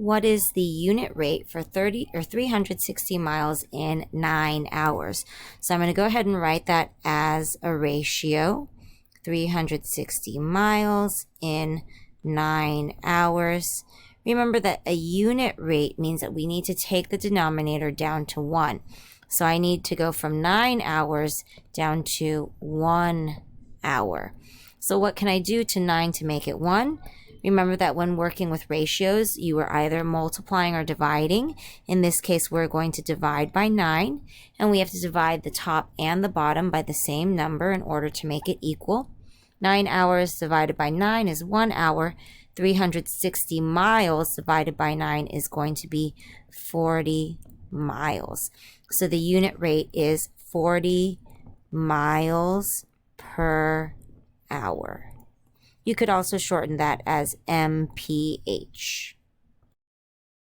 what is the unit rate for 360 miles in 9 hours? So I'm going to go ahead and write that as a ratio. 360 miles in 9 hours. Remember that a unit rate means that we need to take the denominator down to 1. So I need to go from 9 hours down to 1 hour. So what can I do to 9 to make it 1? Remember that when working with ratios, you are either multiplying or dividing. In this case, we're going to divide by 9, and we have to divide the top and the bottom by the same number in order to make it equal. 9 hours divided by 9 is 1 hour. 360 miles divided by 9 is going to be 40 miles. So the unit rate is 40 miles per hour. You could also shorten that as MPH.